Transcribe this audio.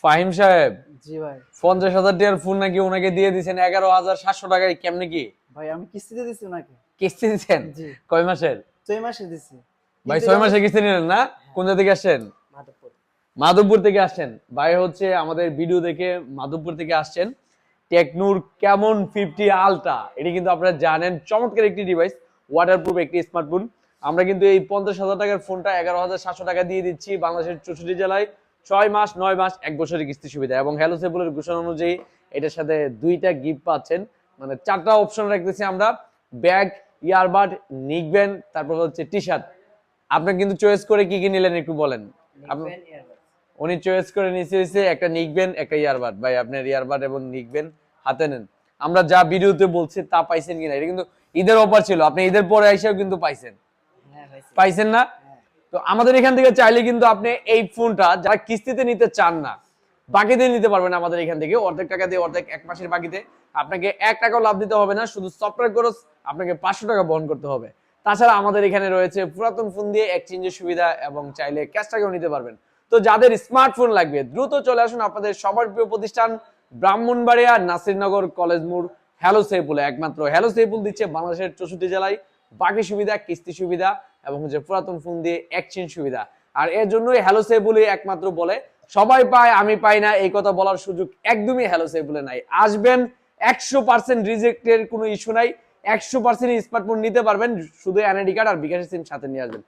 ফাহিম সাহেব, জি ভাই। 50,000 টাকার ফোন নাকি ওনাকে দিয়ে দিয়েছেন 11,700 টাকায়, কেমনে কি ভাই আমি কিস্তিতে দিছি ওনাকে। কিস্তি দিচ্ছেন? জি। কয় মাসের? 6 মাসে দিছি। ভাই কিন্তু 6 যখন মাসে কিস্তি নিলেন না? কোন জায়গা থেকে আসছেন? মাধবপুর। মাধবপুর থেকে আসছেন। ভাই হচ্ছে আমাদের ভিডিও দেখে মাধবপুর থেকে আসছেন। টেকনোর কেমন 50 আলট্রা, এটা কিন্তু আপনারা জানেন চমৎকার একটি ডিভাইস, ওয়াটারপ্রুফ একটি স্মার্টফোন। আমরা কিন্তু এই 50,000 টাকার ফোনটা 11,700 টাকা দিয়ে দিচ্ছি বাংলাদেশের 64 জেলায় 6 মাস 9 মাস 1 বছরের কিস্তি সুবিধা। এবং হ্যালো সেবুলের ঘোষণা অনুযায়ী এটার সাথে 2টা গিফট পাচ্ছেন, মানে 4টা অপশন রাখতেছি আমরা, ব্যাগ, ইয়ারবাড, নিকবেন্ড, তারপর হচ্ছে টি শার্ট। আপনি কিন্তু চয়েস করে কি কি নিলেন একটু বলেন। নিকবেন ইয়ারবাড। উনি চয়েস করে নিচে হয়েছে একটা নিকবেন একটা ইয়ারবাড। ভাই আপনার ইয়ারবাড এবং নিকবেন হাতে নেন। আমরা যা ভিডিওতে বলছি তা পাইছেন কিনা, এটা কিন্তু ঈদের অফার ছিল, আপনি ঈদের পরে এসেও কিন্তু পাইছেন, হ্যাঁ পাইছি। পাইছেন না? হ্যাঁ। তো আমাদের এখান থেকে চাইলে কিন্তু আপনি এই ফোনটা যারা কিস্তিতে নিতে চান না, বাকিতে নিতে পারবেন আমাদের এখান থেকে, অর্ধেক টাকা দিয়ে, অর্ধেক 1 মাসের বাকিতে। আপনাকে 1 টাকাও লাভ দিতে হবে না, শুধু সফটওয়্যার খরচ আপনাকে 500 টাকা বহন করতে হবে। তাছাড়া আমাদের এখানে রয়েছে পুরাতন ফোন দিয়ে এক্সচেঞ্জের সুবিধা এবং চাইলে ক্যাশ টাকাও নিতে পারবেন। তো যাদের স্মার্টফোন লাগবে দ্রুত চলে আসুন আপনাদের সবার প্রিয় প্রতিষ্ঠান ব্রাহ্মণবাড়িয়া নাসিরনগর কলেজ মোড় হ্যালো সেপুলে। একমাত্র হ্যালো সেপুল দিচ্ছে বাংলাদেশের 64 জেলায় বাকি সুবিধা, কিস্তি সুবিধা এবং যে পুরাতন ফোন দিয়ে এক্সচেঞ্জ সুবিধা। আর এর জন্যই হ্যালো সেপুলে একমাত্র বলে, সবাই পায় আমি পাই না এই কথা বলার সুযোগ একদমই হ্যালো সেপুলে নাই। আসবেন, 100% রিজেক্টের কোনো ইস্যু নাই, 100% স্মার্টফোন নিতে পারবেন, শুধু এনআইডি কার্ড আর বিকাশের সিম সাথে নিয়ে আসবেন।